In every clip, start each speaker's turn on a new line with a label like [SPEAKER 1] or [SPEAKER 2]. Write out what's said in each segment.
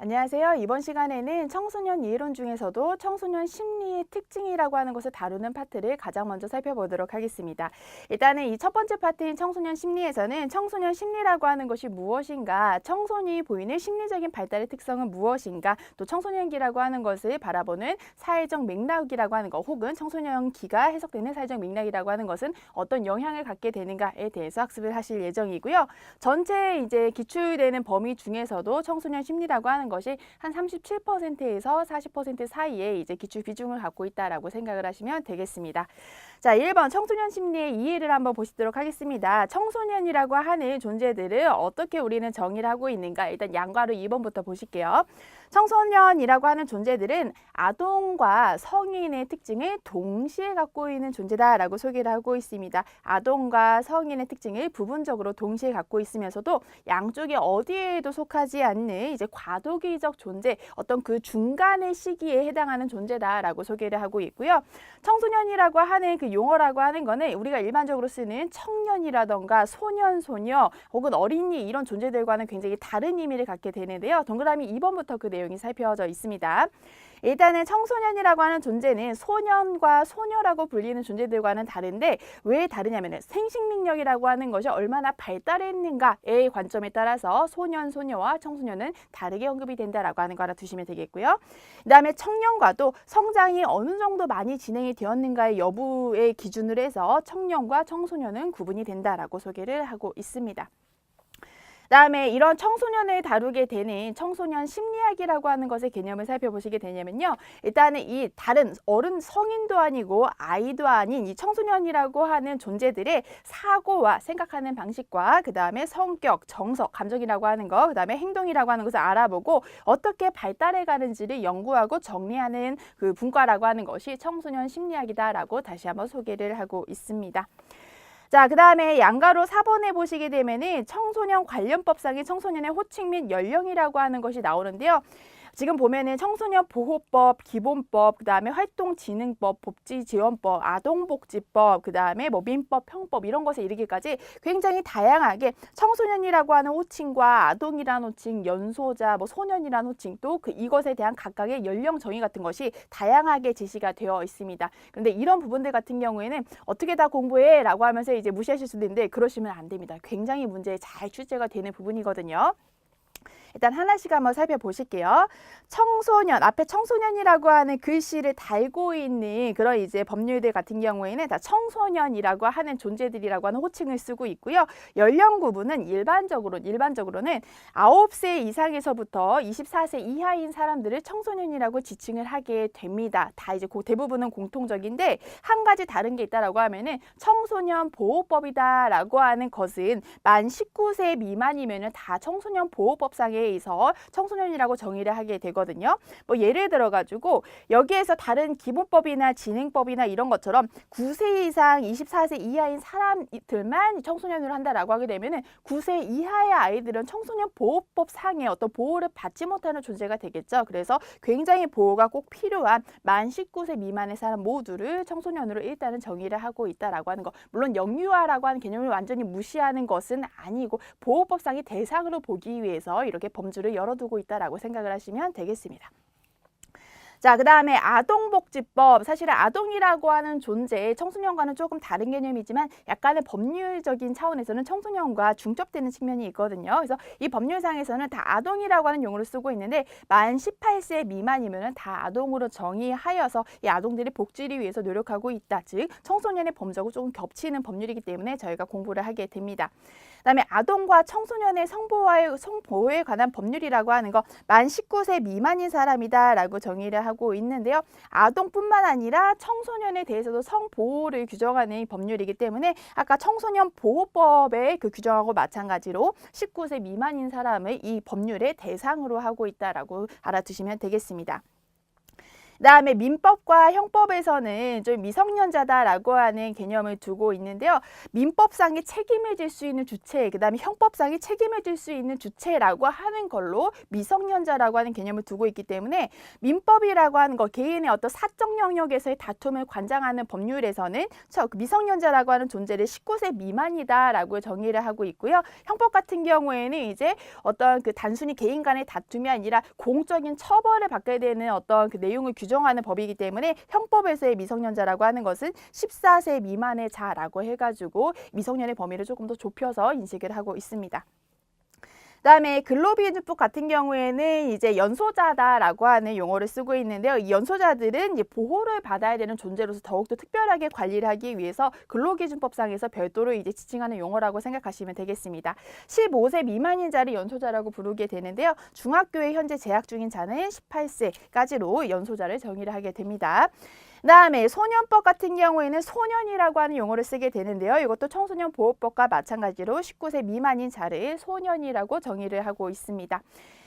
[SPEAKER 1] 안녕하세요. 이번 시간에는 청소년 이해론 중에서도 청소년 심리의 특징이라고 하는 것을 다루는 파트를 가장 먼저 살펴보도록 하겠습니다. 일단은 이 첫 번째 파트인 청소년 심리에서는 청소년 심리라고 하는 것이 무엇인가, 청소년이 보이는 심리적인 발달의 특성은 무엇인가, 또 청소년기라고 하는 것을 바라보는 사회적 맥락이라고 하는 것, 혹은 청소년기가 해석되는 사회적 맥락이라고 하는 것은 어떤 영향을 갖게 되는가에 대해서 학습을 하실 예정이고요. 전체 이제 기출되는 범위 중에서도 청소년 심리라고 하는 것이 한 37%에서 40% 사이에 이제 기출 비중을 갖고 있다라고 생각을 하시면 되겠습니다. 자, 1번 청소년 심리의 이해를 한번 보시도록 하겠습니다. 청소년이라고 하는 존재들을 어떻게 우리는 정의를 하고 있는가? 일단 양가로 2번부터 보실게요. 청소년이라고 하는 존재들은 아동과 성인의 특징을 동시에 갖고 있는 존재다라고 소개를 하고 있습니다. 아동과 성인의 특징을 부분적으로 동시에 갖고 있으면서도 양쪽에 어디에도 속하지 않는 이제 과도기적 존재, 어떤 그 중간의 시기에 해당하는 존재다라고 소개를 하고 있고요. 청소년이라고 하는 그 용어라고 하는 거는 우리가 일반적으로 쓰는 청년이라던가 소년, 소녀 혹은 어린이 이런 존재들과는 굉장히 다른 의미를 갖게 되는데요. 동그라미 2번부터 그 내용이 살펴져 있습니다. 일단은 청소년이라고 하는 존재는 소년과 소녀라고 불리는 존재들과는 다른데 왜 다르냐면 생식능력이라고 하는 것이 얼마나 발달했는가의 관점에 따라서 소년, 소녀와 청소년은 다르게 언급이 된다라고 하는 거 알아두시면 되겠고요. 그 다음에 청년과도 성장이 어느 정도 많이 진행이 되었는가의 여부의 기준으로 해서 청년과 청소년은 구분이 된다라고 소개를 하고 있습니다. 그다음에 이런 청소년을 다루게 되는 청소년 심리학이라고 하는 것의 개념을 살펴보시게 되냐면요. 일단은 이 다른 어른 성인도 아니고 아이도 아닌 이 청소년이라고 하는 존재들의 사고와 생각하는 방식과 그다음에 성격, 정서, 감정이라고 하는 것, 그다음에 행동이라고 하는 것을 알아보고 어떻게 발달해 가는지를 연구하고 정리하는 그 분과라고 하는 것이 청소년 심리학이다라고 다시 한번 소개를 하고 있습니다. 자, 그 다음에 양가로 4번에 보시게 되면은 청소년 관련법상의 청소년의 호칭 및 연령이라고 하는 것이 나오는데요. 지금 보면은 청소년 보호법, 기본법, 그다음에 활동진흥법, 복지지원법, 아동복지법, 그다음에 뭐 민법, 형법 이런 것에 이르기까지 굉장히 다양하게 청소년이라고 하는 호칭과 아동이라는 호칭, 연소자, 뭐 소년이라는 호칭 또 그 이것에 대한 각각의 연령 정의 같은 것이 다양하게 제시가 되어 있습니다. 그런데 이런 부분들 같은 경우에는 어떻게 다 공부해라고 하면서 이제 무시하실 수도 있는데 그러시면 안 됩니다. 굉장히 문제에 잘 출제가 되는 부분이거든요. 일단 하나씩 한번 살펴보실게요. 청소년, 앞에 청소년이라고 하는 글씨를 달고 있는 그런 이제 법률들 같은 경우에는 다 청소년이라고 하는 존재들이라고 하는 호칭을 쓰고 있고요. 연령 구분은 일반적으로는 9세 이상에서부터 24세 이하인 사람들을 청소년이라고 지칭을 하게 됩니다. 다 이제 대부분은 공통적인데 한 가지 다른 게 있다라고 하면은 청소년 보호법이다라고 하는 것은 만 19세 미만이면은 다 청소년 보호법상에 의해서 청소년이라고 정의를 하게 되거든요. 뭐 예를 들어 가지고 여기에서 다른 기본법이나 진행법이나 이런 것처럼 9세 이상 24세 이하인 사람들만 청소년으로 한다라고 하게 되면은 9세 이하의 아이들은 청소년 보호법 상의 어떤 보호를 받지 못하는 존재가 되겠죠. 그래서 굉장히 보호가 꼭 필요한 만 19세 미만의 사람 모두를 청소년으로 일단은 정의를 하고 있다라고 하는 거. 물론 영유아라고 하는 개념을 완전히 무시하는 것은 아니고 보호법상의 대상으로 보기 위해서 이렇게 범주를 열어두고 있다라고 생각을 하시면 되겠습니다. 자, 그 다음에 아동복지법. 사실은 아동이라고 하는 존재, 청소년과는 조금 다른 개념이지만 약간의 법률적인 차원에서는 청소년과 중첩되는 측면이 있거든요. 그래서 이 법률상에서는 다 아동이라고 하는 용어를 쓰고 있는데 만 18세 미만이면 다 아동으로 정의하여서 이 아동들이 복지를 위해서 노력하고 있다. 즉 청소년의 범죄하고 조금 겹치는 법률이기 때문에 저희가 공부를 하게 됩니다. 그다음에 아동과 청소년의 성보호에 관한 법률이라고 하는 거 만 19세 미만인 사람이다라고 정의를 하고 있는데요. 아동뿐만 아니라 청소년에 대해서도 성보호를 규정하는 법률이기 때문에 아까 청소년 보호법의 그 규정하고 마찬가지로 19세 미만인 사람을 이 법률의 대상으로 하고 있다라고 알아두시면 되겠습니다. 그다음에 민법과 형법에서는 좀 미성년자다라고 하는 개념을 두고 있는데요. 민법상에 책임을 질 수 있는 주체, 그다음에 형법상에 책임을 질 수 있는 주체라고 하는 걸로 미성년자라고 하는 개념을 두고 있기 때문에 민법이라고 하는 거, 개인의 어떤 사적 영역에서의 다툼을 관장하는 법률에서는 미성년자라고 하는 존재를 19세 미만이다라고 정의를 하고 있고요. 형법 같은 경우에는 이제 어떤 그 단순히 개인 간의 다툼이 아니라 공적인 처벌을 받게 되는 어떤 그 내용을 규정하는 법이기 때문에 형법에서의 미성년자라고 하는 것은 14세 미만의 자라고 해가지고 미성년의 범위를 조금 더 좁혀서 인식을 하고 있습니다. 그다음에 근로비준법 같은 경우에는 이제 연소자다라고 하는 용어를 쓰고 있는데요. 이 연소자들은 이제 보호를 받아야 되는 존재로서 더욱더 특별하게 관리를 하기 위해서 근로기준법상에서 별도로 이제 지칭하는 용어라고 생각하시면 되겠습니다. 15세 미만인 자를 연소자라고 부르게 되는데요. 중학교에 현재 재학 중인 자는 18세까지로 연소자를 정의를 하게 됩니다. 그다음에 소년법 같은 경우에는 소년이라고 하는 용어를 쓰게 되는데요. 이것도 청소년 보호법과 마찬가지로 19세 미만인 자를 소년이라고 정의를 하고 있습니다.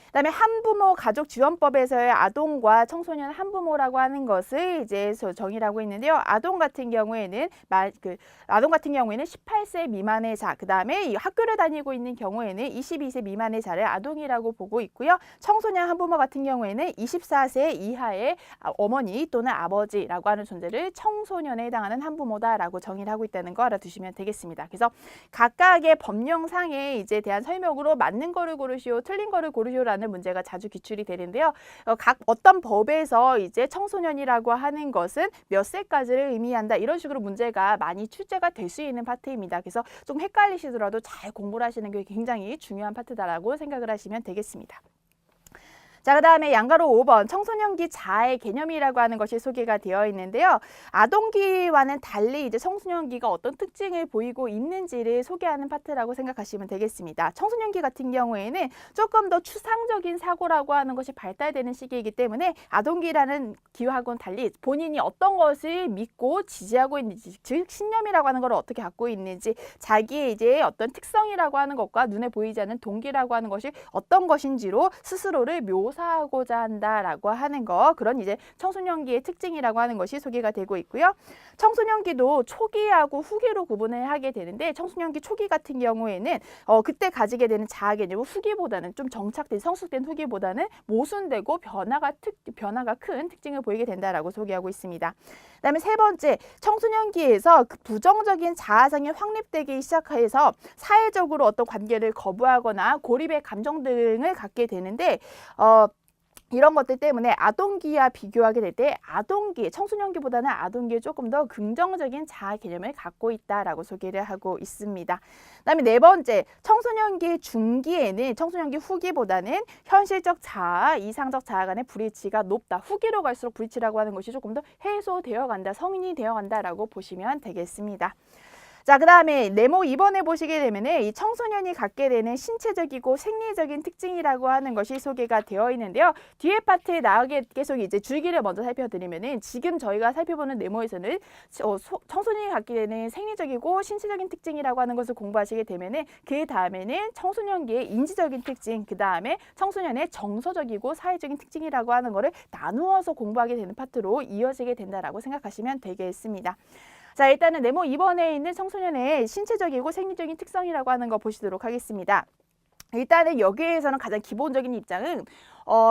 [SPEAKER 1] 그다음에 한부모 가족지원법에서의 아동과 청소년 한부모라고 하는 것을 이제 정의를 하고 있는데요. 아동 같은 경우에는 18세 미만의 자, 그다음에 이 학교를 다니고 있는 경우에는 22세 미만의 자를 아동이라고 보고 있고요. 청소년 한부모 같은 경우에는 24세 이하의 어머니 또는 아버지라고 하는 존재를 청소년에 해당하는 한부모다라고 정의를 하고 있다는 거 알아두시면 되겠습니다. 그래서 각각의 법령상에 이제 대한 설명으로 맞는 거를 고르시오, 틀린 거를 고르시오라는 문제가 자주 기출이 되는데요. 각 어떤 법에서 이제 청소년이라고 하는 것은 몇 세까지를 의미한다, 이런 식으로 문제가 많이 출제가 될 수 있는 파트입니다. 그래서 좀 헷갈리시더라도 잘 공부를 하시는 게 굉장히 중요한 파트다라고 생각을 하시면 되겠습니다. 자, 그다음에 양가로 5번 청소년기 자아의 개념이라고 하는 것이 소개가 되어 있는데요. 아동기와는 달리 이제 청소년기가 어떤 특징을 보이고 있는지를 소개하는 파트라고 생각하시면 되겠습니다. 청소년기 같은 경우에는 조금 더 추상적인 사고라고 하는 것이 발달되는 시기이기 때문에 아동기라는 기와하고는 달리 본인이 어떤 것을 믿고 지지하고 있는지, 즉 신념이라고 하는 걸 어떻게 갖고 있는지, 자기의 이제 어떤 특성이라고 하는 것과 눈에 보이지 않는 동기라고 하는 것이 어떤 것인지로 스스로를 묘사하고자 한다라고 하는 거, 그런 이제 청소년기의 특징이라고 하는 것이 소개가 되고 있고요. 청소년기도 초기하고 후기로 구분을 하게 되는데, 청소년기 초기 같은 경우에는 그때 가지게 되는 자아 개념은 후기보다는 좀 정착된, 성숙된 후기보다는 모순되고 변화가 큰 특징을 보이게 된다라고 소개하고 있습니다. 그다음에 세 번째, 청소년기에서 그 부정적인 자아상이 확립되기 시작해서 사회적으로 어떤 관계를 거부하거나 고립의 감정 등을 갖게 되는데, 이런 것들 때문에 아동기와 비교하게 될 때 청소년기보다는 아동기에 조금 더 긍정적인 자아 개념을 갖고 있다라고 소개를 하고 있습니다. 그다음에 네 번째, 청소년기 중기에는 청소년기 후기보다는 현실적 자아, 이상적 자아 간의 불일치가 높다. 후기로 갈수록 불일치라고 하는 것이 조금 더 해소되어 간다, 성인이 되어 간다라고 보시면 되겠습니다. 자, 그 다음에 네모 2번에 보시게 되면 이 청소년이 갖게 되는 신체적이고 생리적인 특징이라고 하는 것이 소개가 되어 있는데요. 뒤에 파트에 나오게 계속 이제 줄기를 먼저 살펴드리면은, 지금 저희가 살펴보는 네모에서는 청소년이 갖게 되는 생리적이고 신체적인 특징이라고 하는 것을 공부하시게 되면은, 그 다음에는 청소년기의 인지적인 특징, 그 다음에 청소년의 정서적이고 사회적인 특징이라고 하는 것을 나누어서 공부하게 되는 파트로 이어지게 된다라고 생각하시면 되겠습니다. 자, 일단은 네모 2번에 있는 청소년의 신체적이고 생리적인 특성이라고 하는 거 보시도록 하겠습니다. 일단은 여기에서는 가장 기본적인 입장은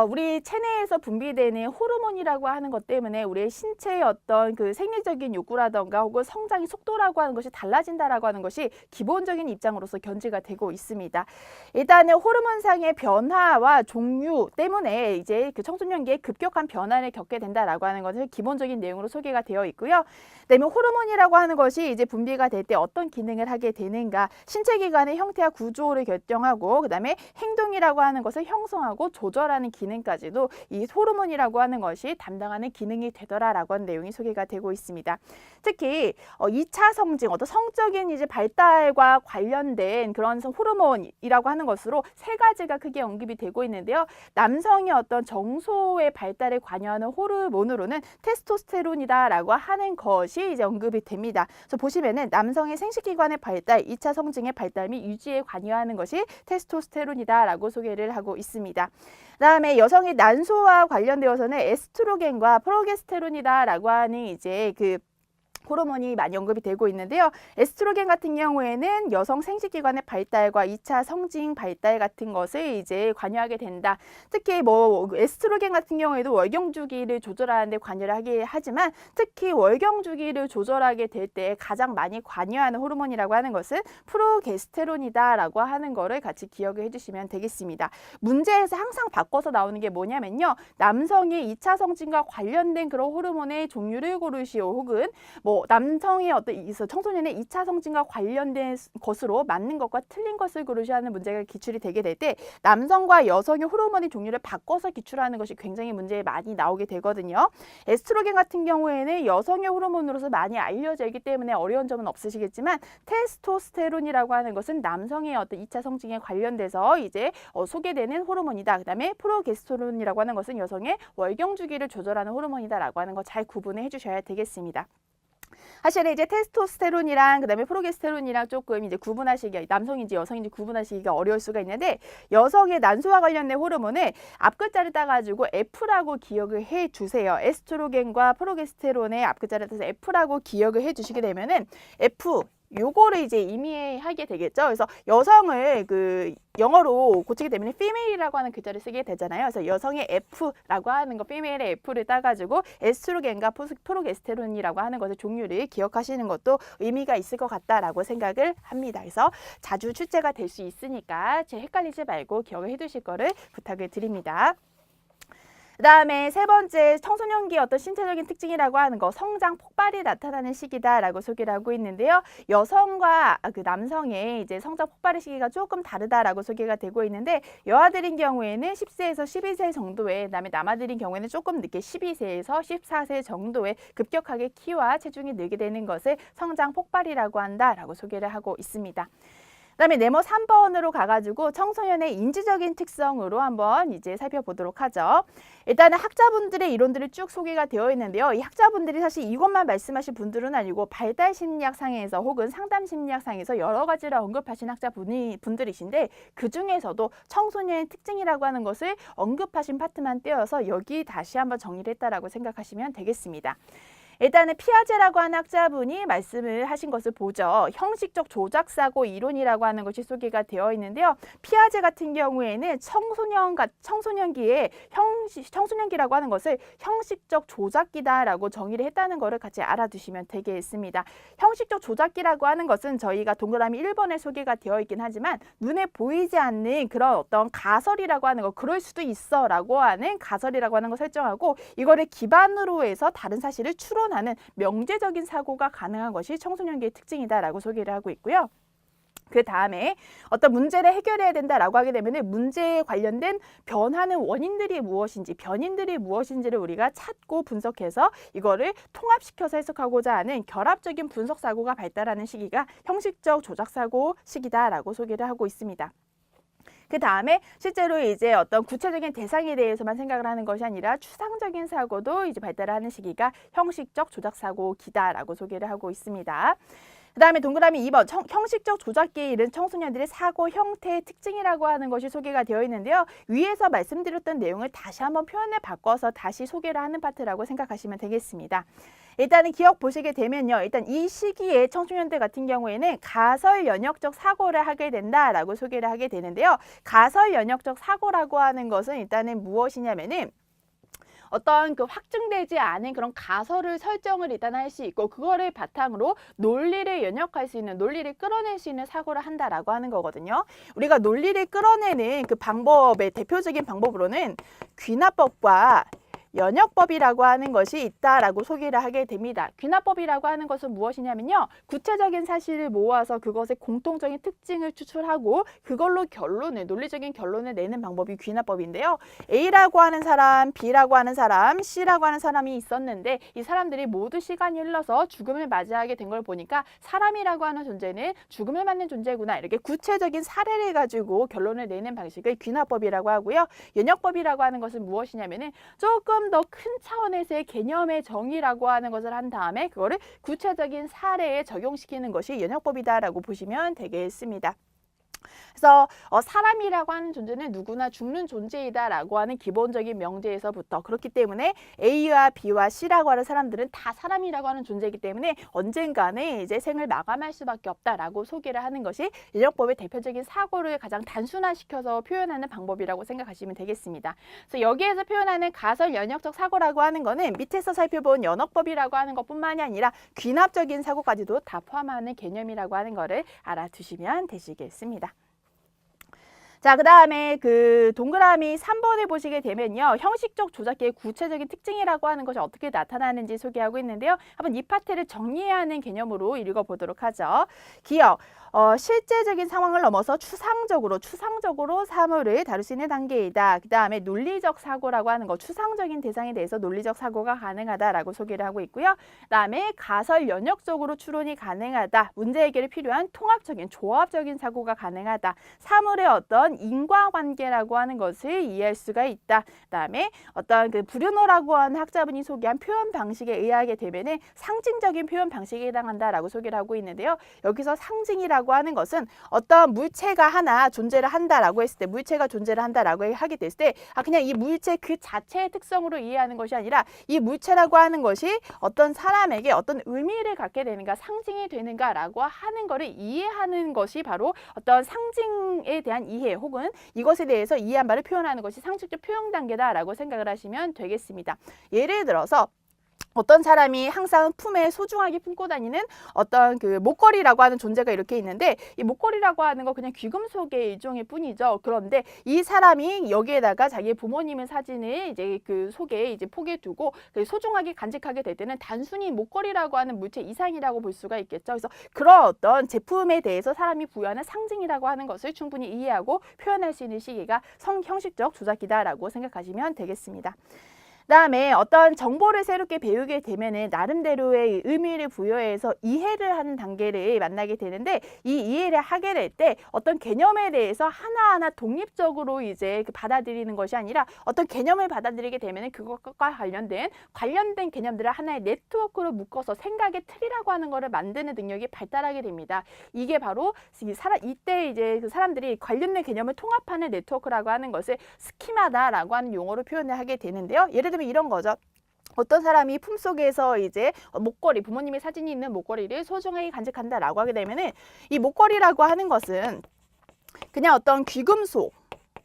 [SPEAKER 1] 우리 체내에서 분비되는 호르몬이라고 하는 것 때문에 우리의 신체의 어떤 그 생리적인 욕구라던가 혹은 성장의 속도라고 하는 것이 달라진다라고 하는 것이 기본적인 입장으로서 견지가 되고 있습니다. 일단은 호르몬상의 변화와 종류 때문에 이제 그 청소년기에 급격한 변화를 겪게 된다라고 하는 것을 기본적인 내용으로 소개가 되어 있고요. 그다음에 호르몬이라고 하는 것이 이제 분비가 될 때 어떤 기능을 하게 되는가, 신체 기관의 형태와 구조를 결정하고, 그다음에 행동이라고 하는 것을 형성하고 조절하는 기능까지도 이 호르몬이라고 하는 것이 담당하는 기능이 되더라라고 하는 내용이 소개가 되고 있습니다. 특히 2차 성징, 어떤 성적인 이제 발달과 관련된 그런 호르몬이라고 하는 것으로 세 가지가 크게 언급이 되고 있는데요. 남성의 어떤 정소의 발달에 관여하는 호르몬으로는 테스토스테론이다라고 하는 것이 이제 언급이 됩니다. 그래서 보시면은 남성의 생식기관의 발달, 2차 성징의 발달 및 유지에 관여하는 것이 테스토스테론이다라고 소개를 하고 있습니다. 그다음에 그다음에 여성의 난소와 관련되어서는 에스트로겐과 프로게스테론이다라고 하는 이제 그 호르몬이 많이 언급이 되고 있는데요. 에스트로겐 같은 경우에는 여성 생殖기관의 발달과 2차 성징 발달 같은 것을 이제 관여하게 된다. 특히 뭐 에스트로겐 같은 경우에도 월경 주기를 조절하는 데 관여를 하게 하지만 특히 월경 주기를 조절하게 될 때 가장 많이 관여하는 호르몬이라고 하는 것은 프로게스테론이다라고 하는 거를 같이 기억을 해주시면 되겠습니다. 문제에서 항상 바꿔서 나오는 게 뭐냐면요. 남성의 2차 성징과 관련된 그런 호르몬의 종류를 고르시오. 혹은 뭐 남성의 어떤 청소년의 2차 성징과 관련된 것으로 맞는 것과 틀린 것을 고르셔야 하는 문제가 기출이 되게 될 때 남성과 여성의 호르몬의 종류를 바꿔서 기출하는 것이 굉장히 문제에 많이 나오게 되거든요. 에스트로겐 같은 경우에는 여성의 호르몬으로서 많이 알려져 있기 때문에 어려운 점은 없으시겠지만 테스토스테론이라고 하는 것은 남성의 어떤 2차 성징에 관련돼서 이제 소개되는 호르몬이다. 그다음에 프로게스테론이라고 하는 것은 여성의 월경 주기를 조절하는 호르몬이다라고 하는 거 잘 구분을 해주셔야 되겠습니다. 사실 이제 테스토스테론이랑 그다음에 프로게스테론이랑 조금 이제 구분하시기 남성인지 여성인지 구분하시기가 어려울 수가 있는데 여성의 난소와 관련된 호르몬을 앞글자를 따가지고 F라고 기억을 해주세요. 에스트로겐과 프로게스테론의 앞글자를 따서 F라고 기억을 해주시게 되면은 F 요거를 이제 의미하게 되겠죠. 그래서 여성을 그 영어로 고치게 되면 female이라고 하는 글자를 쓰게 되잖아요. 그래서 여성의 F라고 하는 거, female의 F를 따가지고 에스트로겐과 프로게스테론이라고 하는 것의 종류를 기억하시는 것도 의미가 있을 것 같다라고 생각을 합니다. 그래서 자주 출제가 될 수 있으니까 제 헷갈리지 말고 기억을 해두실 거를 부탁을 드립니다. 그 다음에 세 번째 청소년기의 어떤 신체적인 특징이라고 하는 거 성장 폭발이 나타나는 시기다라고 소개를 하고 있는데요. 여성과 그 남성의 이제 성장 폭발의 시기가 조금 다르다라고 소개가 되고 있는데 여아들인 경우에는 10세에서 12세 정도에 그다음에 남아들인 경우에는 조금 늦게 12세에서 14세 정도에 급격하게 키와 체중이 늘게 되는 것을 성장 폭발이라고 한다라고 소개를 하고 있습니다. 그다음에 네모 3번으로 가가지고 청소년의 인지적인 특성으로 한번 이제 살펴보도록 하죠. 일단은 학자분들의 이론들이 쭉 소개가 되어 있는데요. 이 학자분들이 사실 이것만 말씀하신 분들은 아니고 발달심리학상에서 혹은 상담심리학상에서 여러 가지를 언급하신 학자분들이신데 그 중에서도 청소년의 특징이라고 하는 것을 언급하신 파트만 떼어서 여기 다시 한번 정리를 했다라고 생각하시면 되겠습니다. 일단은 피아제라고 하는 학자분이 말씀을 하신 것을 보죠. 형식적 조작사고 이론이라고 하는 것이 소개가 되어 있는데요. 피아제 같은 경우에는 청소년기에 청소년기라고 하는 것을 형식적 조작기다라고 정의를 했다는 것을 같이 알아두시면 되겠습니다. 형식적 조작기라고 하는 것은 저희가 동그라미 1번에 소개가 되어 있긴 하지만 눈에 보이지 않는 그런 어떤 가설이라고 하는 거 그럴 수도 있어 라고 하는 가설이라고 하는 거 설정하고 이거를 기반으로 해서 다른 사실을 추론하는 명제적인 사고가 가능한 것이 청소년기의 특징이다라고 소개를 하고 있고요. 그 다음에 어떤 문제를 해결해야 된다라고 하게 되면 문제에 관련된 변하는 원인들이 무엇인지 변인들이 무엇인지를 우리가 찾고 분석해서 이거를 통합시켜서 해석하고자 하는 결합적인 분석사고가 발달하는 시기가 형식적 조작사고 시기다라고 소개를 하고 있습니다. 그 다음에 실제로 이제 어떤 구체적인 대상에 대해서만 생각을 하는 것이 아니라 추상적인 사고도 이제 발달을 하는 시기가 형식적 조작사고기다라고 소개를 하고 있습니다. 그 다음에 동그라미 2번 형식적 조작기에 이른 청소년들의 사고 형태의 특징이라고 하는 것이 소개가 되어 있는데요. 위에서 말씀드렸던 내용을 다시 한번 표현을 바꿔서 다시 소개를 하는 파트라고 생각하시면 되겠습니다. 일단은 기억 보시게 되면요. 일단 이 시기에 청소년들 같은 경우에는 가설 연역적 사고를 하게 된다라고 소개를 하게 되는데요. 가설 연역적 사고라고 하는 것은 일단은 무엇이냐면은 어떤 그 확증되지 않은 그런 가설을 설정을 일단 할 수 있고 그거를 바탕으로 논리를 연역할 수 있는 논리를 끌어낼 수 있는 사고를 한다라고 하는 거거든요. 우리가 논리를 끌어내는 그 방법의 대표적인 방법으로는 귀납법과 연역법이라고 하는 것이 있다라고 소개를 하게 됩니다. 귀납법이라고 하는 것은 무엇이냐면요. 구체적인 사실을 모아서 그것의 공통적인 특징을 추출하고 그걸로 논리적인 결론을 내는 방법이 귀납법인데요. A라고 하는 사람, B라고 하는 사람, C라고 하는 사람이 있었는데 이 사람들이 모두 시간이 흘러서 죽음을 맞이하게 된 걸 보니까 사람이라고 하는 존재는 죽음을 맞는 존재구나. 이렇게 구체적인 사례를 가지고 결론을 내는 방식을 귀납법이라고 하고요. 연역법이라고 하는 것은 무엇이냐면은 조금 더 큰 차원에서의 개념의 정의라고 하는 것을 한 다음에 그거를 구체적인 사례에 적용시키는 것이 연역법이다라고 보시면 되겠습니다. 그래서 사람이라고 하는 존재는 누구나 죽는 존재이다라고 하는 기본적인 명제에서부터 그렇기 때문에 A와 B와 C라고 하는 사람들은 다 사람이라고 하는 존재이기 때문에 언젠가는 이제 생을 마감할 수밖에 없다라고 소개를 하는 것이 인력법의 대표적인 사고를 가장 단순화시켜서 표현하는 방법이라고 생각하시면 되겠습니다. 그래서 여기에서 표현하는 가설 연역적 사고라고 하는 거는 밑에서 살펴본 연역법이라고 하는 것뿐만이 아니라 귀납적인 사고까지도 다 포함하는 개념이라고 하는 거를 알아두시면 되시겠습니다. 자, 그 다음에 그 동그라미 3번에 보시게 되면요. 형식적 조작기의 구체적인 특징이라고 하는 것이 어떻게 나타나는지 소개하고 있는데요. 한번 이 파트를 정리해야 하는 개념으로 읽어보도록 하죠. 기억. 실제적인 상황을 넘어서 추상적으로 사물을 다룰 수 있는 단계이다. 그 다음에 논리적 사고라고 하는 거, 추상적인 대상에 대해서 논리적 사고가 가능하다라고 소개를 하고 있고요. 그 다음에 가설 연역적으로 추론이 가능하다. 문제 해결에 필요한 통합적인, 조합적인 사고가 가능하다. 사물의 어떤 인과관계라고 하는 것을 이해할 수가 있다. 그 다음에 어떤 그 브류노라고 하는 학자분이 소개한 표현 방식에 의하게 되면은 상징적인 표현 방식에 해당한다라고 소개를 하고 있는데요. 여기서 상징이라고 하는 것은 어떤 물체가 하나 존재를 한다라고 했을 때, 물체가 존재를 한다라고 하게 됐을 때, 그냥 이 물체 그 자체의 특성으로 이해하는 것이 아니라 이 물체라고 하는 것이 어떤 사람에게 어떤 의미를 갖게 되는가, 상징이 되는가라고 하는 것을 이해하는 것이 바로 어떤 상징에 대한 이해 혹은 이것에 대해서 이해한 바를 표현하는 것이 상식적 표현 단계다라고 생각을 하시면 되겠습니다. 예를 들어서 어떤 사람이 항상 품에 소중하게 품고 다니는 어떤 그 목걸이라고 하는 존재가 이렇게 있는데 이 목걸이라고 하는 거 그냥 귀금속의 일종일 뿐이죠. 그런데 이 사람이 여기에다가 자기의 부모님의 사진을 이제 그 속에 이제 포개 두고 소중하게 간직하게 될 때는 단순히 목걸이라고 하는 물체 이상이라고 볼 수가 있겠죠. 그래서 그런 어떤 제품에 대해서 사람이 부여하는 상징이라고 하는 것을 충분히 이해하고 표현할 수 있는 시기가 형식적 조작기다라고 생각하시면 되겠습니다. 그다음에 어떤 정보를 새롭게 배우게 되면은 나름대로의 의미를 부여해서 이해를 하는 단계를 만나게 되는데 이 이해를 하게 될 때 어떤 개념에 대해서 하나하나 독립적으로 이제 받아들이는 것이 아니라 어떤 개념을 받아들이게 되면은 그것과 관련된 개념들을 하나의 네트워크로 묶어서 생각의 틀이라고 하는 것을 만드는 능력이 발달하게 됩니다. 이게 바로 이때 이제 그 사람들이 관련된 개념을 통합하는 네트워크라고 하는 것을 스키마다라고 하는 용어로 표현을 하게 되는데요. 예를 들면 이런 거죠. 어떤 사람이 품속에서 이제 목걸이, 부모님의 사진이 있는 목걸이를 소중하게 간직한다라고 하게 되면은 이 목걸이라고 하는 것은 그냥 어떤 귀금속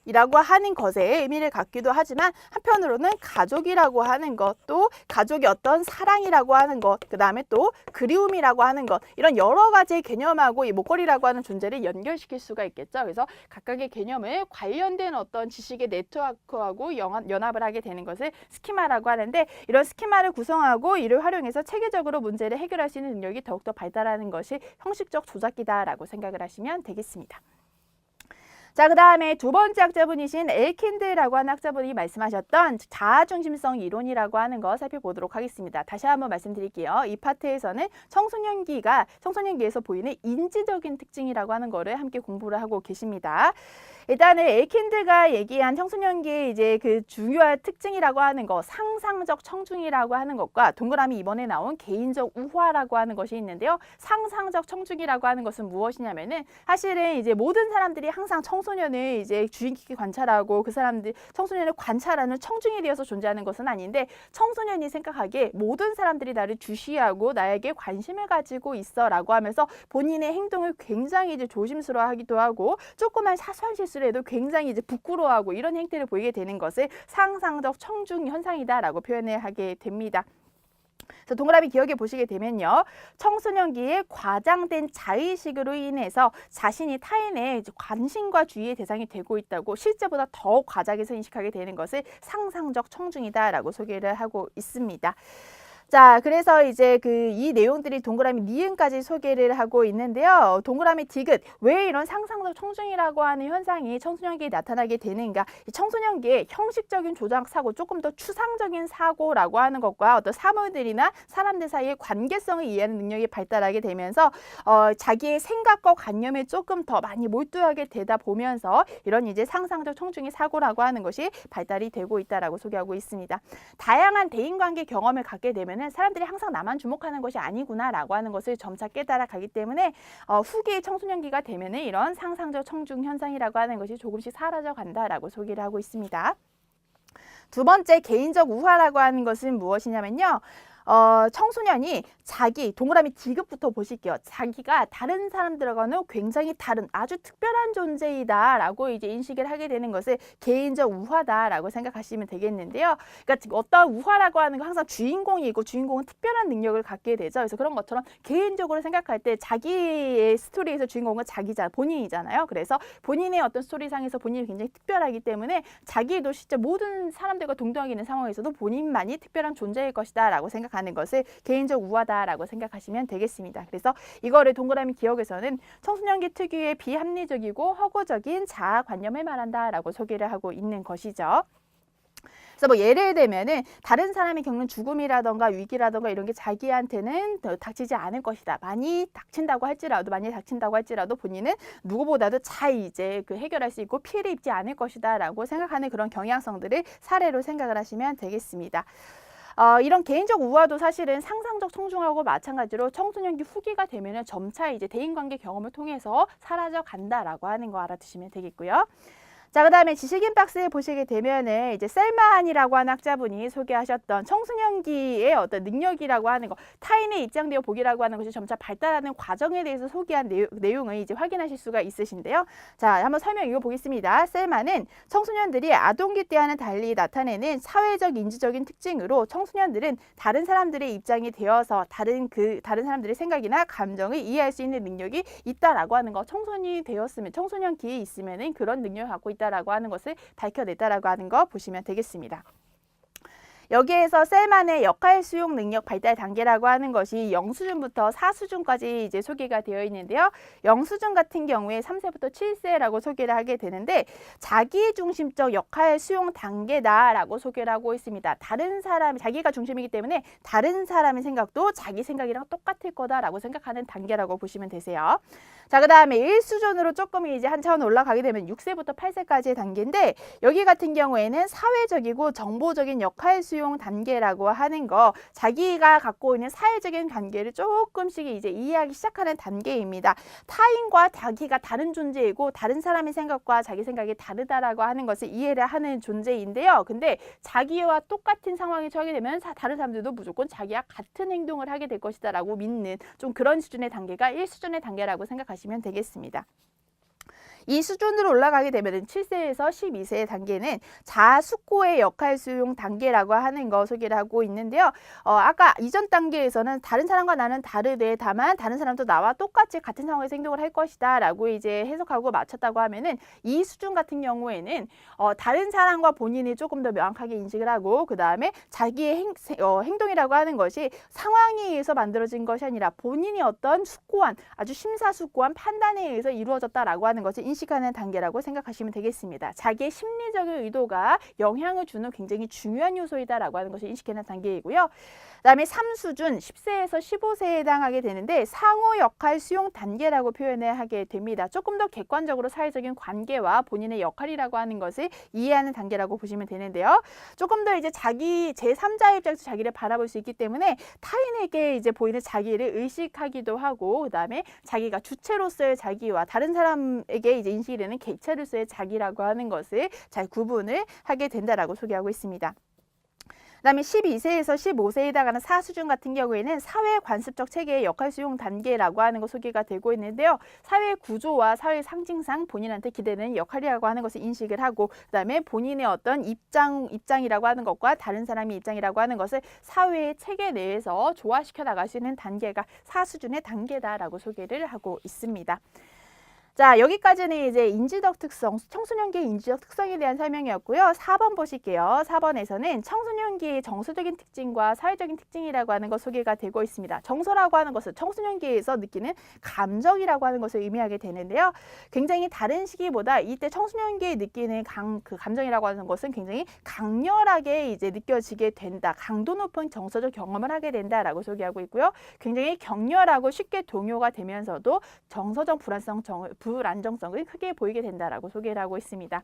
[SPEAKER 1] 이라고 하는 것에 의미를 갖기도 하지만 한편으로는 가족이라고 하는 것, 또 가족의 어떤 사랑이라고 하는 것, 그 다음에 또 그리움이라고 하는 것, 이런 여러 가지의 개념하고 이 목걸이라고 하는 존재를 연결시킬 수가 있겠죠. 그래서 각각의 개념을 관련된 어떤 지식의 네트워크하고 연합을 하게 되는 것을 스키마라고 하는데 이런 스키마를 구성하고 이를 활용해서 체계적으로 문제를 해결할 수 있는 능력이 더욱더 발달하는 것이 형식적 조작기다라고 생각을 하시면 되겠습니다. 자, 그 다음에 두 번째 학자분이신 엘킨드라고 하는 학자분이 말씀하셨던 자아중심성 이론이라고 하는 거 살펴보도록 하겠습니다. 다시 한번 말씀드릴게요. 이 파트에서는 청소년기에서 보이는 인지적인 특징이라고 하는 거를 함께 공부를 하고 계십니다. 일단은 엘킨드가 얘기한 청소년기의 이제 그 중요한 특징이라고 하는 거, 상상적 청중이라고 하는 것과 동그라미 이번에 나온 개인적 우화라고 하는 것이 있는데요. 상상적 청중이라고 하는 것은 무엇이냐면은 사실은 이제 모든 사람들이 항상 청소년을 이제 주의 깊게 관찰하고 그 사람들 청소년을 관찰하는 청중이 되어서 존재하는 것은 아닌데 청소년이 생각하기에 모든 사람들이 나를 주시하고 나에게 관심을 가지고 있어라고 하면서 본인의 행동을 굉장히 이제 조심스러워하기도 하고 조그만 사소한 실수를 해도 굉장히 이제 부끄러워하고 이런 행태를 보이게 되는 것을 상상적 청중 현상이다라고 표현을 하게 됩니다. 그래서 동그라미 기억해 보시게 되면요. 청소년기에 과장된 자의식으로 인해서 자신이 타인의 관심과 주의의 대상이 되고 있다고 실제보다 더 과장해서 인식하게 되는 것을 상상적 청중이다라고 소개를 하고 있습니다. 자, 그래서 이제 이 내용들이 동그라미 니은까지 소개를 하고 있는데요. 동그라미 디귿, 왜 이런 상상적 청중이라고 하는 현상이 청소년기에 나타나게 되는가? 이 청소년기에 형식적인 조작 사고, 조금 더 추상적인 사고라고 하는 것과 어떤 사물들이나 사람들 사이의 관계성을 이해하는 능력이 발달하게 되면서 자기의 생각과 관념에 조금 더 많이 몰두하게 되다 보면서 이런 이제 상상적 청중의 사고라고 하는 것이 발달이 되고 있다라고 소개하고 있습니다. 다양한 대인관계 경험을 갖게 되면 되면은 사람들이 항상 나만 주목하는 것이 아니구나라고 하는 것을 점차 깨달아가기 때문에 후기 청소년기가 되면은 이런 상상적 청중 현상이라고 하는 것이 조금씩 사라져 간다라고 소개를 하고 있습니다. 두 번째 개인적 우화라고 하는 것은 무엇이냐면요. 청소년이 자기 동그라미 D급부터 보실게요. 자기가 다른 사람들과는 굉장히 다른 아주 특별한 존재이다라고 이제 인식을 하게 되는 것을 개인적 우화다라고 생각하시면 되겠는데요. 그러니까 어떤 우화라고 하는 거 항상 주인공이 있고 주인공은 특별한 능력을 갖게 되죠. 그래서 그런 것처럼 개인적으로 생각할 때 자기의 스토리에서 주인공은 본인이잖아요. 그래서 본인의 어떤 스토리상에서 본인이 굉장히 특별하기 때문에 자기도 진짜 모든 사람들과 동등하게 있는 상황에서도 본인만이 특별한 존재일 것이다라고 생각합니다. 하는 것을 개인적 우화다라고 생각하시면 되겠습니다. 그래서 이거를 동그라미 기억에서는 청소년기 특유의 비합리적이고 허구적인 자아관념을 말한다라고 소개를 하고 있는 것이죠. 그래서 뭐 예를 들면은 다른 사람이 겪는 죽음이라던가 위기라던가 이런 게 자기한테는 닥치지 않을 것이다. 많이 닥친다고 할지라도 본인은 누구보다도 잘 이제 해결할 수 있고 피해를 입지 않을 것이다라고 생각하는 그런 경향성들을 사례로 생각을 하시면 되겠습니다. 이런 개인적 우화도 사실은 상상적 청중하고 마찬가지로 청소년기 후기가 되면은 점차 이제 대인관계 경험을 통해서 사라져 간다라고 하는 거 알아두시면 되겠고요. 자, 그 다음에 지식인 박스에 보시게 되면은 이제 셀만이라고 하는 학자분이 소개하셨던 청소년기의 어떤 능력이라고 하는 거, 타인의 입장되어 보기라고 하는 것이 점차 발달하는 과정에 대해서 소개한 내용을 이제 확인하실 수가 있으신데요. 자, 한번 설명 읽어보겠습니다. 셀만은 청소년들이 아동기 때와는 달리 나타내는 사회적 인지적인 특징으로 청소년들은 다른 사람들의 입장이 되어서 다른 사람들의 생각이나 감정을 이해할 수 있는 능력이 있다라고 하는 거, 청소년기에 있으면은 그런 능력을 갖고 있다라고 하는 것을 밝혀냈다라고 하는 거 보시면 되겠습니다. 여기에서 셀만의 역할 수용 능력 발달 단계라고 하는 것이 0수준부터 4수준까지 이제 소개가 되어 있는데요. 0수준 같은 경우에 3세부터 7세라고 소개를 하게 되는데 자기중심적 역할 수용 단계다라고 소개를 하고 있습니다. 자기가 중심이기 때문에 다른 사람의 생각도 자기 생각이랑 똑같을 거다라고 생각하는 단계라고 보시면 되세요. 자, 그 다음에 1수준으로 조금 이제 한 차원 올라가게 되면 6세부터 8세까지의 단계인데 여기 같은 경우에는 사회적이고 정보적인 역할 수용 단계라고 하는 거, 자기가 갖고 있는 사회적인 관계를 조금씩 이제 이해하기 시작하는 단계입니다. 타인과 자기가 다른 존재이고 다른 사람의 생각과 자기 생각이 다르다라고 하는 것을 이해를 하는 존재인데요. 근데 자기와 똑같은 상황에 처하게 되면 다른 사람들도 무조건 자기와 같은 행동을 하게 될 것이다라고 믿는 좀 그런 수준의 단계가 1수준의 단계라고 생각하시면 되겠습니다. 이 수준으로 올라가게 되면 7세에서 12세의 단계는 자숙고의 역할 수용 단계라고 하는 거 소개를 하고 있는데요. 아까 이전 단계에서는 다른 사람과 나는 다르되 다만 다른 사람도 나와 똑같이 같은 상황에서 행동을 할 것이다 라고 이제 해석하고 맞췄다고 하면은 이 수준 같은 경우에는 다른 사람과 본인이 조금 더 명확하게 인식을 하고 그 다음에 자기의 행동이라고 하는 것이 상황에 의해서 만들어진 것이 아니라 본인이 어떤 아주 심사숙고한 판단에 의해서 이루어졌다라고 하는 것을 인식하는 단계라고 생각하시면 되겠습니다. 자기의 심리적인 의도가 영향을 주는 굉장히 중요한 요소이다라고 하는 것을 인식하는 단계이고요. 그 다음에 3수준 10세에서 15세에 해당하게 되는데 상호 역할 수용 단계라고 표현을 하게 됩니다. 조금 더 객관적으로 사회적인 관계와 본인의 역할이라고 하는 것을 이해하는 단계라고 보시면 되는데요. 조금 더 이제 자기 제3자의 입장에서 자기를 바라볼 수 있기 때문에 타인에게 이제 보이는 자기를 의식하기도 하고 그 다음에 자기가 주체로서의 자기와 다른 사람에게 이제 인식이 되는 객체로서의 자기라고 하는 것을 잘 구분을 하게 된다라고 소개하고 있습니다. 그 다음에 12세에서 15세에 해당하는 4수준 같은 경우에는 사회 관습적 체계의 역할 수용 단계라고 하는 거 소개가 되고 있는데요. 사회 구조와 사회 상징상 본인한테 기대되는 역할이라고 하는 것을 인식을 하고 그 다음에 본인의 어떤 입장이라고 하는 것과 다른 사람의 입장이라고 하는 것을 사회의 체계 내에서 조화시켜 나갈 수 있는 단계가 4수준의 단계다라고 소개를 하고 있습니다. 자, 여기까지는 이제 인지적 특성, 청소년기의 인지적 특성에 대한 설명이었고요. 4번 보실게요. 4번에서는 청소년기의 정서적인 특징과 사회적인 특징이라고 하는 것 소개가 되고 있습니다. 정서라고 하는 것은 청소년기에서 느끼는 감정이라고 하는 것을 의미하게 되는데요. 굉장히 다른 시기보다 이때 청소년기에 느끼는 그 감정이라고 하는 것은 굉장히 강렬하게 이제 느껴지게 된다. 강도 높은 정서적 경험을 하게 된다라고 소개하고 있고요. 굉장히 격렬하고 쉽게 동요가 되면서도 정서적 불안정성을 크게 보이게 된다라고 소개를 하고 있습니다.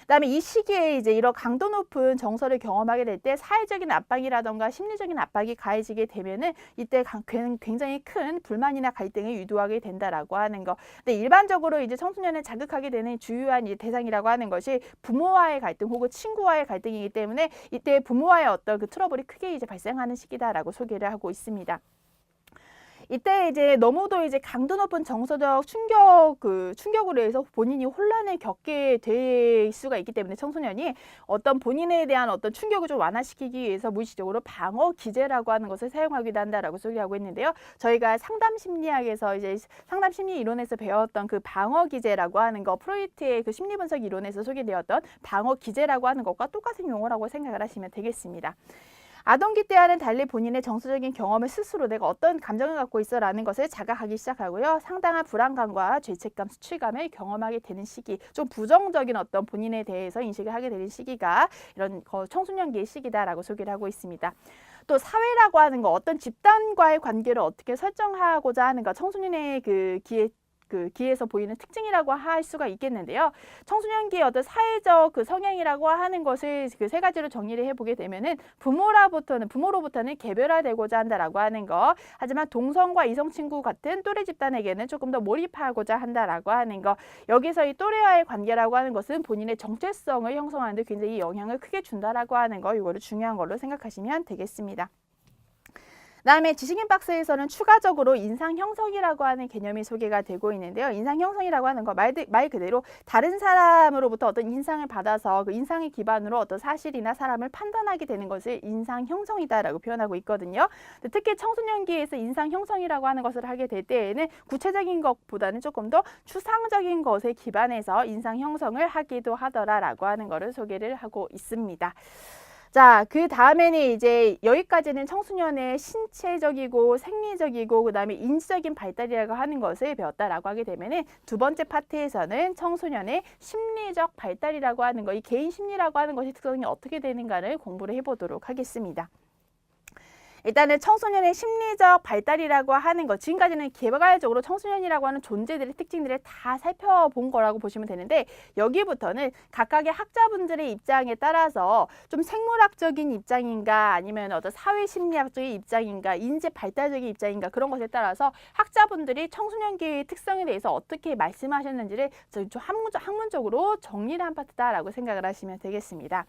[SPEAKER 1] 그다음에 이 시기에 이제 이런 강도 높은 정서를 경험하게 될 때 사회적인 압박이라던가 심리적인 압박이 가해지게 되면은 이때 굉장히 큰 불만이나 갈등을 유도하게 된다라고 하는 거. 근데 일반적으로 이제 청소년을 자극하게 되는 주요한 이 대상이라고 하는 것이 부모와의 갈등 혹은 친구와의 갈등이기 때문에 이때 부모와의 어떤 그 트러블이 크게 이제 발생하는 시기다라고 소개를 하고 있습니다. 이때 이제 너무도 이제 강도 높은 정서적 충격으로 해서 본인이 혼란을 겪게 될 수가 있기 때문에 청소년이 어떤 본인에 대한 어떤 충격을 좀 완화시키기 위해서 무의식적으로 방어 기제라고 하는 것을 사용하기도 한다라고 소개하고 있는데요. 저희가 상담 심리학에서 이제 상담 심리 이론에서 배웠던 그 방어 기제라고 하는 거, 프로이트의 그 심리 분석 이론에서 소개되었던 방어 기제라고 하는 것과 똑같은 용어라고 생각을 하시면 되겠습니다. 아동기 때와는 달리 본인의 정서적인 경험을 스스로 내가 어떤 감정을 갖고 있어라는 것을 자각하기 시작하고요. 상당한 불안감과 죄책감, 수치감을 경험하게 되는 시기, 좀 부정적인 어떤 본인에 대해서 인식을 하게 되는 시기가 이런 청소년기의 시기다라고 소개를 하고 있습니다. 또 사회라고 하는 거, 어떤 집단과의 관계를 어떻게 설정하고자 하는 거, 청소년의 기에서 보이는 특징이라고 할 수가 있겠는데요. 청소년기의 어떤 사회적 그 성향이라고 하는 것을 그 세 가지로 정리를 해보게 되면은 부모로부터는 개별화되고자 한다라고 하는 거. 하지만 동성과 이성 친구 같은 또래 집단에게는 조금 더 몰입하고자 한다라고 하는 거. 여기서 이 또래와의 관계라고 하는 것은 본인의 정체성을 형성하는 데 굉장히 영향을 크게 준다라고 하는 거. 이거를 중요한 걸로 생각하시면 되겠습니다. 그다음에 지식인 박스에서는 추가적으로 인상 형성이라고 하는 개념이 소개가 되고 있는데요. 인상 형성이라고 하는 거 말 그대로 다른 사람으로부터 어떤 인상을 받아서 그 인상을 기반으로 어떤 사실이나 사람을 판단하게 되는 것을 인상 형성이다라고 표현하고 있거든요. 특히 청소년기에서 인상 형성이라고 하는 것을 하게 될 때에는 구체적인 것보다는 조금 더 추상적인 것에 기반해서 인상 형성을 하기도 하더라라고 하는 것을 소개를 하고 있습니다. 자, 그 다음에는 이제 여기까지는 청소년의 신체적이고 생리적이고 그다음에 인지적인 발달이라고 하는 것을 배웠다라고 하게 되면은 두 번째 파트에서는 청소년의 심리적 발달이라고 하는 거, 이 개인 심리라고 하는 것의 특성이 어떻게 되는가를 공부를 해보도록 하겠습니다. 일단은 청소년의 심리적 발달이라고 하는 것, 지금까지는 개발적으로 청소년이라고 하는 존재들의 특징들을 다 살펴본 거라고 보시면 되는데 여기부터는 각각의 학자분들의 입장에 따라서 좀 생물학적인 입장인가 아니면 어떤 사회심리학적인 입장인가 인지 발달적인 입장인가 그런 것에 따라서 학자분들이 청소년기의 특성에 대해서 어떻게 말씀하셨는지를 좀 학문적으로 정리를 한 파트다라고 생각을 하시면 되겠습니다.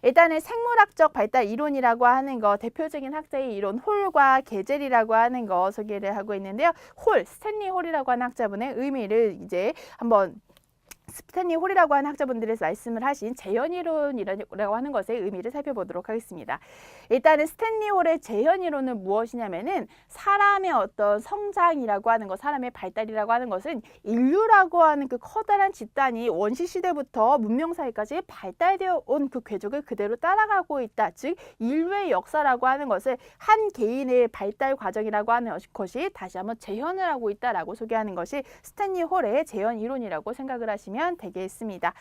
[SPEAKER 1] 일단은 생물학적 발달 이론이라고 하는 거, 대표적인 학자의 이론 홀과 게젤이라고 하는 거 소개를 하고 있는데요. 스탠리 홀이라고 하는 학자분의 의미를 이제 한번 스탠리 홀이라고 하는 학자분들에서 말씀을 하신 재현이론이라고 하는 것의 의미를 살펴보도록 하겠습니다. 일단은 스탠리 홀의 재현이론은 무엇이냐면은 사람의 어떤 성장이라고 하는 것, 사람의 발달이라고 하는 것은 인류라고 하는 그 커다란 집단이 원시 시대부터 문명 사회까지 발달되어 온 그 궤적을 그대로 따라가고 있다. 즉 인류의 역사라고 하는 것을 한 개인의 발달 과정이라고 하는 것이 다시 한번 재현을 하고 있다라고 소개하는 것이 스탠리 홀의 재현 이론이라고 생각을 하시면 되겠습니다.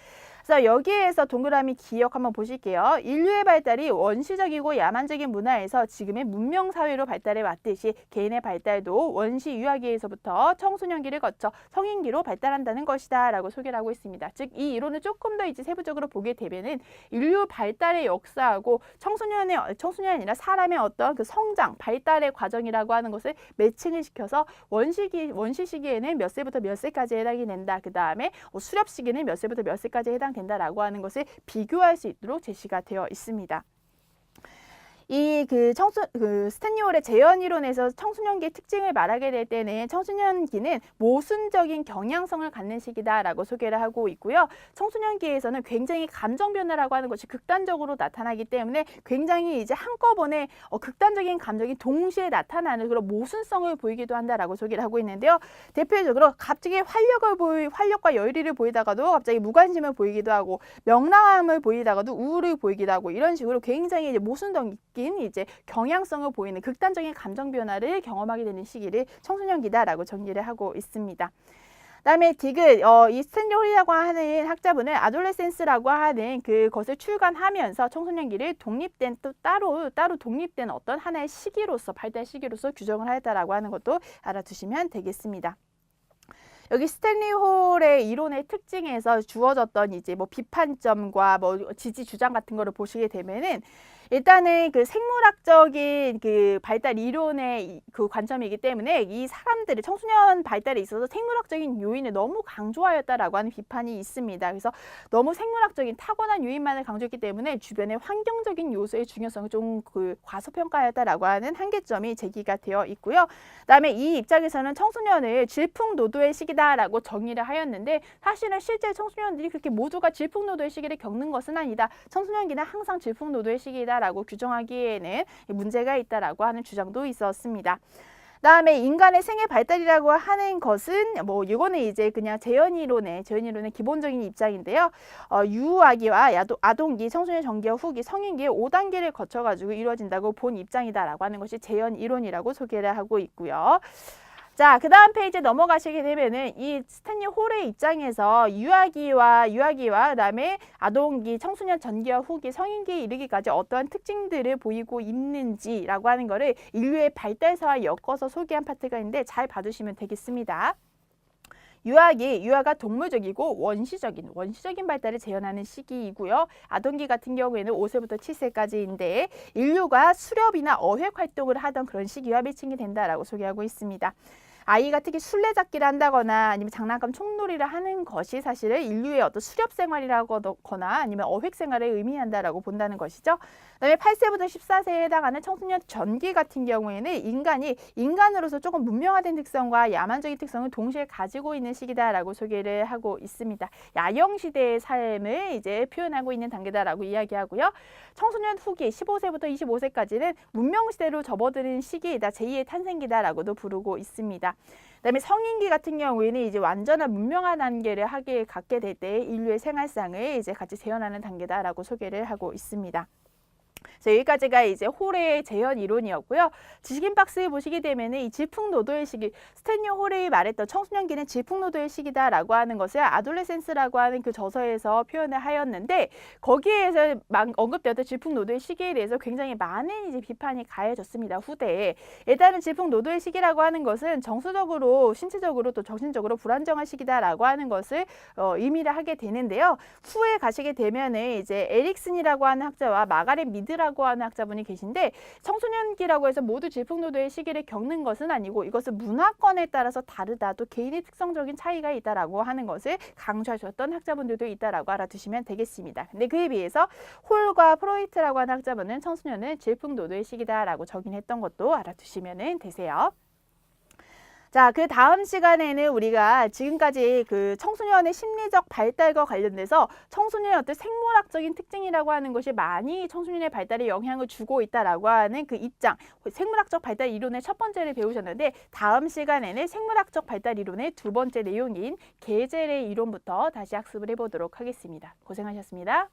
[SPEAKER 1] 그래서 여기에서 동그라미 기억 한번 보실게요. 인류의 발달이 원시적이고 야만적인 문화에서 지금의 문명 사회로 발달해 왔듯이 개인의 발달도 원시 유아기에서부터 청소년기를 거쳐 성인기로 발달한다는 것이다 라고 소개를 하고 있습니다. 즉 이 이론을 조금 더 이제 세부적으로 보게 되면은 인류 발달의 역사하고 청소년이 아니라 사람의 어떤 그 성장, 발달의 과정이라고 하는 것을 매칭을 시켜서 원시 시기에는 몇 세부터 몇 세까지 해당이 된다. 그 다음에 수렵 시기는 몇 세부터 몇 세까지 해당된다라고 하는 것을 비교할 수 있도록 제시가 되어 있습니다. 이 스탠리 홀의 재현 이론에서 청소년기의 특징을 말하게 될 때는 청소년기는 모순적인 경향성을 갖는 시기다라고 소개를 하고 있고요. 청소년기에서는 굉장히 감정 변화라고 하는 것이 극단적으로 나타나기 때문에 굉장히 이제 한꺼번에 극단적인 감정이 동시에 나타나는 그런 모순성을 보이기도 한다라고 소개를 하고 있는데요. 대표적으로 갑자기 활력과 여유를 보이다가도 갑자기 무관심을 보이기도 하고 명랑함을 보이다가도 우울을 보이기도 하고 이런 식으로 굉장히 이제 모순적인 이제 경향성을 보이는 극단적인 감정 변화를 경험하게 되는 시기를 청소년기다라고 정리를 하고 있습니다. 그다음에 이 스탠리 홀이라고 하는 학자분은 아돌레센스라고 하는 그것을 출간하면서 청소년기를 따로 독립된 어떤 하나의 시기로서 발달 시기로서 규정을 하였다라고 하는 것도 알아두시면 되겠습니다. 여기 스탠리 홀의 이론의 특징에서 주어졌던 이제 뭐 비판점과 뭐 지지 주장 같은 거를 보시게 되면은 일단은 그 생물학적인 그 발달 이론의 그 관점이기 때문에 이 사람들이 청소년 발달에 있어서 생물학적인 요인을 너무 강조하였다라고 하는 비판이 있습니다. 그래서 너무 생물학적인 타고난 요인만을 강조했기 때문에 주변의 환경적인 요소의 중요성을 좀 그 과소평가하였다라고 하는 한계점이 제기가 되어 있고요. 그다음에 이 입장에서는 청소년을 질풍노도의 시기다라고 정의를 하였는데 사실은 실제 청소년들이 그렇게 모두가 질풍노도의 시기를 겪는 것은 아니다. 청소년기는 항상 질풍노도의 시기다라고 규정하기에는 문제가 있다라고 하는 주장도 있었습니다. 그다음에 인간의 생애 발달이라고 하는 것은 뭐 이거는 이제 그냥 재현이론의 기본적인 입장인데요. 유아기와 아동기, 청소년 전기와 후기, 성인기의 5단계를 거쳐가지고 이루어진다고 본 입장이다라고 하는 것이 재현이론이라고 소개를 하고 있고요. 자, 그 다음 페이지에 넘어가시게 되면은 이 스탠리 홀의 입장에서 유아기와 그다음에 아동기, 청소년 전기와 후기, 성인기에 이르기까지 어떠한 특징들을 보이고 있는지라고 하는 거를 인류의 발달사와 엮어서 소개한 파트가 있는데 잘 봐주시면 되겠습니다. 유아가 동물적이고 원시적인 발달을 재현하는 시기이고요. 아동기 같은 경우에는 5세부터 7세까지인데 인류가 수렵이나 어획 활동을 하던 그런 시기와 매칭이 된다라고 소개하고 있습니다. 아이가 특히 술래잡기를 한다거나 아니면 장난감 총놀이를 하는 것이 사실은 인류의 어떤 수렵 생활이라거나 아니면 어획 생활을 의미한다라고 본다는 것이죠. 그다음에 8세부터 14세에 해당하는 청소년 전기 같은 경우에는 인간이 인간으로서 조금 문명화된 특성과 야만적인 특성을 동시에 가지고 있는 시기다라고 소개를 하고 있습니다. 야영 시대의 삶을 이제 표현하고 있는 단계다라고 이야기하고요. 청소년 후기 15세부터 25세까지는 문명 시대로 접어드는 시기이다. 제2의 탄생기다라고도 부르고 있습니다. 그다음에 성인기 같은 경우에는 이제 완전한 문명화 단계를 갖게 될 때 인류의 생활상을 이제 같이 재현하는 단계다라고 소개를 하고 있습니다. 그래서 여기까지가 이제 홀의 재현 이론이었고요. 지식인 박스에 보시게 되면은 이 질풍노도의 시기, 스탠리 홀이 말했던 청소년기는 질풍노도의 시기다라고 하는 것을 아돌레센스라고 하는 그 저서에서 표현을 하였는데 거기에서 언급되었던 질풍노도의 시기에 대해서 굉장히 많은 이제 비판이 가해졌습니다. 후대에. 일단은 질풍노도의 시기라고 하는 것은 정서적으로, 신체적으로 또 정신적으로 불안정한 시기다라고 하는 것을 의미를 하게 되는데요. 후에 가시게 되면은 이제 에릭슨이라고 하는 학자와 마가렛 미드라고 하는 학자분이 계신데 청소년기라고 해서 모두 질풍노도의 시기를 겪는 것은 아니고 이것은 문화권에 따라서 다르다. 또 개인의 특성적인 차이가 있다라고 하는 것을 강조하셨던 학자분들도 있다라고 알아두시면 되겠습니다. 근데 그에 비해서 홀과 프로이트라고 하는 학자분은 청소년은 질풍노도의 시기다라고 정의했던 것도 알아두시면 되세요. 자, 그 다음 시간에는 우리가 지금까지 그 청소년의 심리적 발달과 관련돼서 청소년의 어떤 생물학적인 특징이라고 하는 것이 많이 청소년의 발달에 영향을 주고 있다라고 하는 그 입장, 생물학적 발달 이론의 첫 번째를 배우셨는데 다음 시간에는 생물학적 발달 이론의 두 번째 내용인 계절의 이론부터 다시 학습을 해보도록 하겠습니다. 고생하셨습니다.